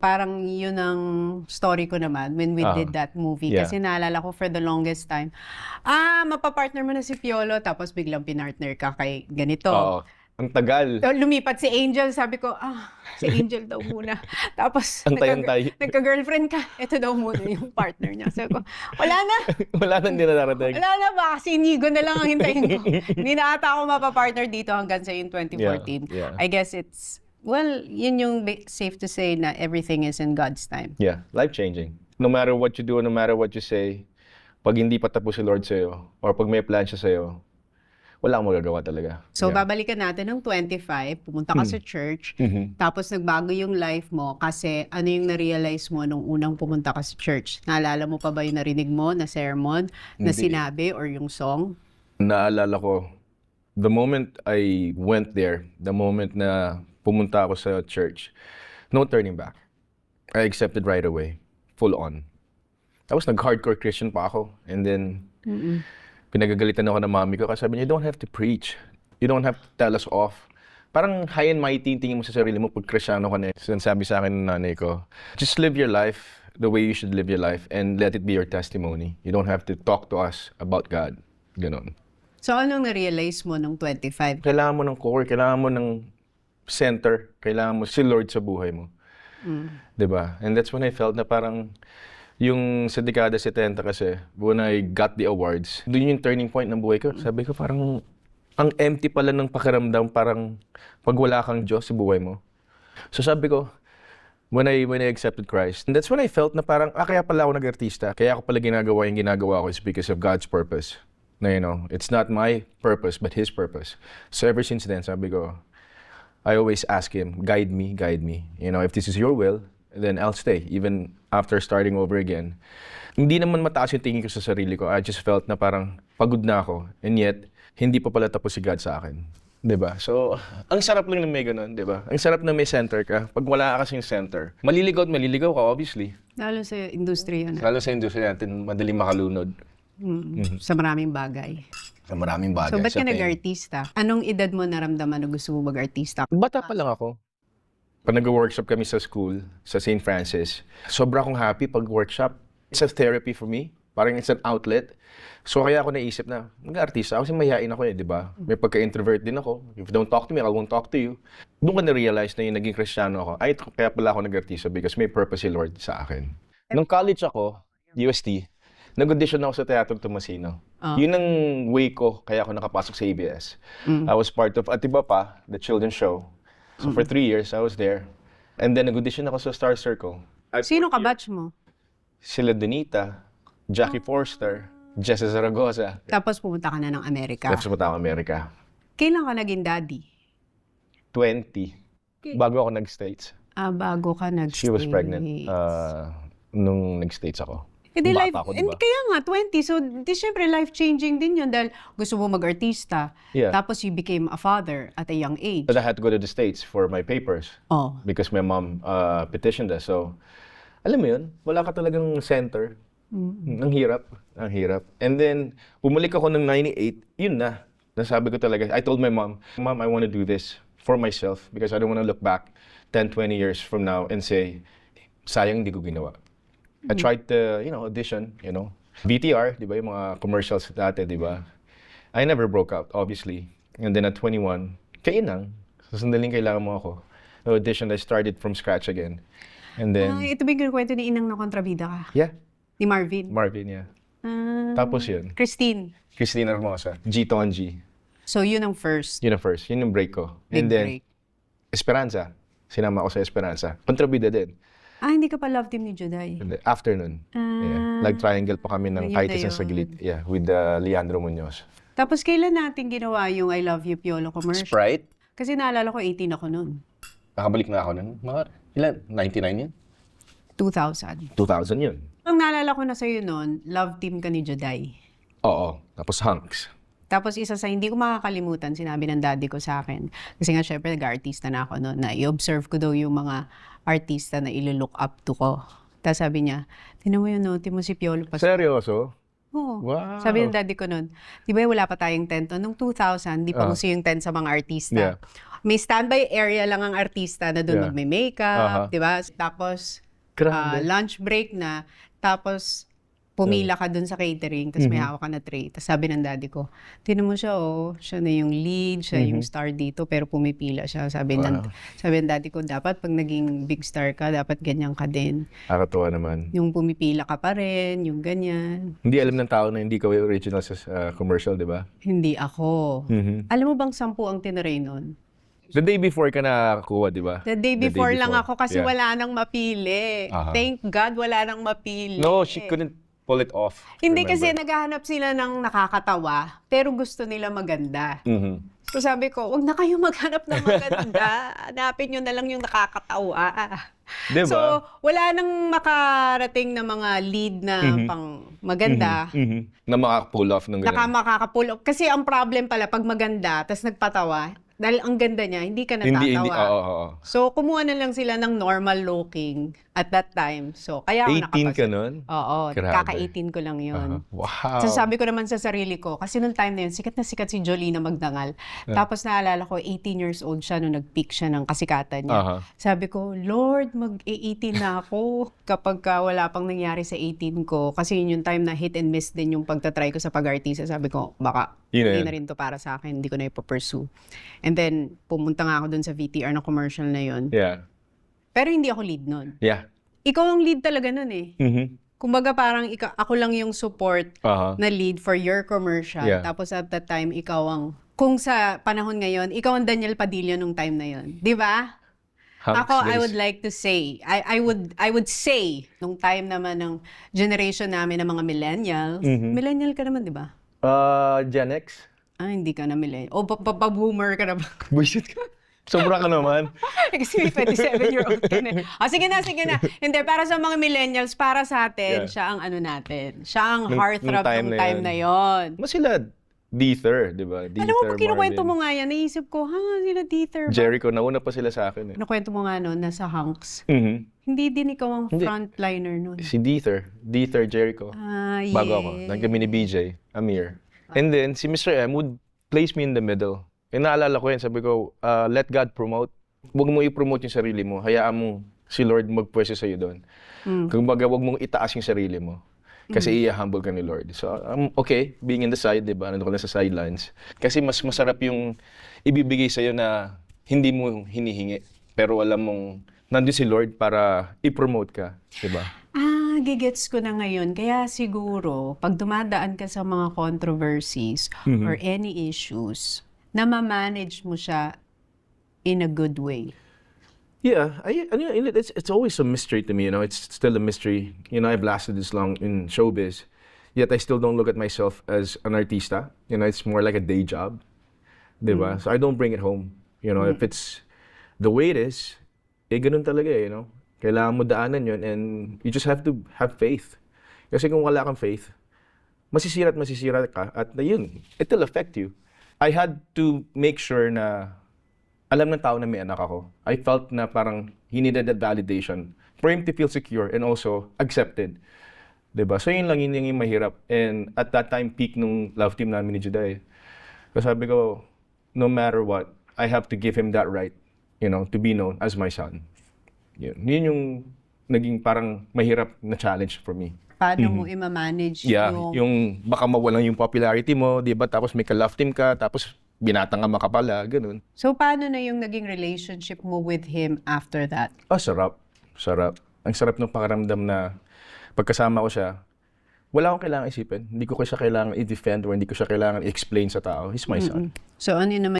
parang yun ang story ko naman when we did that movie. Yeah. Kasi naalala ko for the longest time, mapapartner mo na si Piolo, tapos biglang pinartner ka kay ganito. Oo. Ang tagal. Lumipat si Angel, sabi ko, si Angel daw muna. Tapos, Antay-antay. nagka-girlfriend ka, ito daw muna yung partner niya. Sabi ko, wala na. Wala nang dinadarating. Wala na ba? Kasi Inigo na lang ang hintayin ko. Hindi na ata ako mapapartner dito hanggang sa yung 2014. Yeah. I guess it's, well, yun yung safe to say na everything is in God's time. Yeah, life-changing. No matter what you do, no matter what you say, pag hindi pa tapos si Lord sa'yo, or pag may plan siya sa'yo, wala kang magagawa talaga. So, babalikan natin ng 25, pumunta ka sa church, tapos nagbago yung life mo kasi ano yung na-realize mo nung unang pumunta ka sa church? Naalala mo pa ba yung narinig mo na sermon, na Hindi. sinabi, or yung song? Naalala ko, the moment I went there, the moment na pumunta ako sa church, no turning back. I accepted right away, full on. Tapos nag-hardcore Christian pa ako. And then, pinagagalitan ako ng mami ko kasi sabi niya, you don't have to preach. You don't have to tell us off. Parang high and mighty tingin mo sa sarili mo pag Kristiyano ka na. Sabi sa akin ng nanay ko, just live your life the way you should live your life and let it be your testimony. You don't have to talk to us about God. Ganon. So, anong na-realize mo nung 25? Kailangan mo ng core, kailangan mo ng center, kailangan mo si Lord sa buhay mo. Diba? And that's when I felt na parang yung sa dekada 70 kasi, when I got the awards, doon yung turning point ng buhay ko. Sabi ko parang, ang empty pala ng pakiramdam, parang pag wala kang Diyos sa buhay mo. So sabi ko, when I accepted Christ, and that's when I felt na parang, kaya pala ako nag-artista, kaya ako pala ginagawa yung ginagawa ko is because of God's purpose. Na it's not my purpose, but His purpose. So ever since then, sabi ko, I always ask Him, guide me, guide me. If this is your will, then I'll stay, even after starting over again. Hindi naman mataas yung tingin ko sa sarili ko. I just felt na parang pagod na ako. And yet, hindi pa pala tapos si God sa akin. Diba? So, ang sarap lang na may ganun, diba? Ang sarap na may center ka. Pag wala ka kasing center, maliligaw at maliligaw ka, obviously. Lalo sa industriya na. Lalo sa industriya natin, madaling makalunod. Sa maraming bagay. Sa maraming bagay. So, ba't ka Sa fame. nag-artista? Anong edad mo naramdaman na gusto mo mag-artista? Bata pa lang ako. Pag nag-workshop kami sa school, sa St. Francis, sobra akong happy pag workshop. It's a therapy for me. Parang it's an outlet. So kaya ako naisip na, mag-artista ako kasi mahihain ako di ba? May pagka-introvert din ako. If you don't talk to me, I won't talk to you. Doon ko na-realize na yung naging Kristiyano ako, kaya pala ako nag-artista because may purpose si Lord sa akin. Nung college ako, UST, nag-audition ako sa Teatro Tomasino. Yun ang way ko, kaya ako nakapasok sa ABS. I was part of Atiba pa, the children's show. So for 3 years, I was there. And then nag-audition ako sa Star Circle. Sino ka batch mo? Sila Donita, Jackie Forster, Jessa Zaragoza. Tapos pumunta ka na ng Amerika. Tapos pumunta ako Amerika. Kailan ka naging daddy? 20. Bago ako nag-States. Bago ka nag-States. She was pregnant nung nag-States ako. Hindi, Bata ako, diba? kaya nga, 20. So, syempre, life-changing din yun dahil gusto mo mag-artista. Yeah. Tapos, you became a father at a young age. But I had to go to the States for my papers. Oh. Because my mom petitioned us. So, alam mo yun, wala ka talagang center. Ang hirap. Ang hirap. And then, bumalik ako ng 98, yun na. Nasabi ko talaga, I told my mom, Mom, I want to do this for myself because I don't want to look back 10, 20 years from now and say, sayang hindi ko ginawa. I tried to, audition, VTR, di ba, yung mga commercials dati, di ba? I never broke out, obviously. And then at 21, kainang, sa sandaling kailangan mo ako. The audition, I started from scratch again. And then, Ito ba yung kwento ni Inang na kontrabida ka? yeah, Ni Marvin? Marvin, yeah. Tapos yun, Christine. Christina Hermosa, G Tonji. So, yun ang first. Yun ang first, yun yung break ko. Big And then, break. Esperanza, sinama ko sa Esperanza. Kontrabida din. Hindi ka pa love team ni Juday. Afternoon. Yeah. Nag-triangle pa kami ng Yun kahit na isang yun. saglit. Yeah, with Leandro Munoz. Tapos, kailan natin ginawa yung I Love You Piolo commercial? Sprite? Kasi naalala ko, 18 ako noon. Nakabalik na ako ng mga, ilan? 99 yun? 2000. 2000 yun. Ang naalala ko na sa'yo noon, love team ka ni Juday. Oo. Tapos Hunks. Tapos isa sa hindi ko makakalimutan, sinabi ng daddy ko sa akin. Kasi nga syempre nag-artista na ako noon, na i-observe ko daw yung mga artista na ilo-look up to ko. Tapos sabi niya, tinan mo yun, no, mo si Piolo Pascual. Seryoso? Oo. Wow. Sabi ng daddy ko nun, di ba wala pa tayong tent noon? Nung 2000, di pa uso yung tent sa mga artista. Yeah. May standby area lang ang artista na doon Yeah. magme-makeup, di ba? Tapos, Grabe. lunch break na. Tapos, pumila ka dun sa catering, tapos may hawak ka na tray. Tapos sabi ng daddy ko, tinan mo siya, siya na yung lead, siya yung star dito, pero pumipila siya. Sabi ng daddy ko, dapat pag naging big star ka, dapat ganyan ka din. Nakakatuwa naman. Yung pumipila ka pa rin, yung ganyan. Hindi alam ng tao na hindi ka original sa commercial, di ba? Hindi ako. Alam mo bang 10 ang tinaray nun? The day before ka nakakuha, di ba? The day before lang ako kasi Yeah. wala nang mapili. Thank God wala nang mapili. No, she couldn't pull it off. Hindi remember. kasi naghahanap sila ng nakakatawa, pero gusto nila maganda. So sabi ko, wag na kayo maghanap ng maganda. Hanapin nyo na lang yung nakakatawa. Diba? So, wala nang makarating na mga lead na pang maganda. Na makapull off ng ganun. Makakapull off. Kasi ang problem pala, pag maganda, tas nagpatawa, dahil ang ganda niya, hindi ka natatawa. Oo. So, kumuha na lang sila ng normal looking at that time. So, kaya ako 18 ka nun? Oo, Grabe. kaka-18 ko lang yun. Wow. So, sabi ko naman sa sarili ko, kasi nung time na yun, sikat na sikat si Jolina Magdangal. Tapos naalala ko, 18 years old siya nung nag-peak siya ng kasikatan niya. Sabi ko, Lord, mag-18 na ako kapag wala pang nangyari sa 18 ko. Kasi yun yung time na hit and miss din yung pagtatry ko sa pag-artista. Sabi ko, baka hindi na rin to para sa akin, hindi ko na ipapursue. And then, pumunta nga ako dun sa VTR na commercial na yun. Yeah. Pero hindi ako lead nun. Yeah. Ikaw ang lead talaga nun eh. Kumbaga parang ako lang yung support na lead for your commercial. Yeah. Tapos at that time, ikaw ang, kung sa panahon ngayon, ikaw ang Daniel Padilla nung time na yun. Di ba? Ako, I would like to say, I would say, nung time naman ng generation namin ng mga millennials, millennial ka naman, di ba? Gen X? Hindi ka na millennial. O, pa-boomer ka na ba? Bullshit ka. Sobra ka naman. Kasi may 27-year-old ka na. Sige na. Hindi, para sa mga millennials, para sa atin, siya ang ano natin. Siya ang heartthrob ng time na yon. Mas sila Deether, di ba? Alam mo, pag kinukwento mo nga yan, naisip ko, sila Deether ba? Jericho, nauna pa sila sa akin eh. Nakwento mo nga noon, nasa Hunks. Hindi din ikaw ang frontliner noon. Si Deether, Jericho. Yes. Bago ako, nagkami ni BJ, Amir. And then, si Mr. M would place me in the middle. E naalala ko yan, sabi ko, let God promote. Huwag mo i-promote yung sarili mo. Hayaan mo si Lord magpwesto sa'yo doon. Kumbaga, huwag mong itaas yung sarili mo. Kasi i-humble ka ni Lord. So, okay, being in the side, di ba? Nandun ka na sa sidelines. Kasi mas masarap yung ibibigay sa'yo na hindi mo hinihingi. Pero alam mong, nandun si Lord para i-promote ka. Di ba? Gigets ko na ngayon. Kaya siguro, pag dumadaan ka sa mga controversies or any issues, na ma-manage mo siya in a good way. Yeah, it's always a mystery to me, you know. It's still a mystery. You know, I've lasted this long in showbiz, yet I still don't look at myself as an artista. You know, it's more like a day job, diba? So I don't bring it home. You know, if it's the way it is, ganun talaga you know. Kailangan mo daanan yun and you just have to have faith. Kasi kung wala kang faith, masisira ka at yun, it will affect you. I had to make sure na alam ng tao na may anak ako. I felt na parang he needed that validation for him to feel secure and also accepted. Diba? So yun lang yung mahirap. And at that time, peak nung love team namin ni Juday. Kasi sabi ko, no matter what, I have to give him that right, you know, to be known as my son. Yun yung naging parang mahirap na challenge for me. Paano mo i-manage yung baka mawalan yung popularity mo, di ba? Tapos may ka-love team ka, tapos binatanga ka pala, ganun. So, paano na yung naging relationship mo with him after that? Sarap. Ang sarap ng pakiramdam na pagkasama ko siya, wala akong kailangan isipin. Hindi ko siya kailangan i-defend or hindi ko siya kailangan i-explain sa tao. He's my son. So, ano yun naman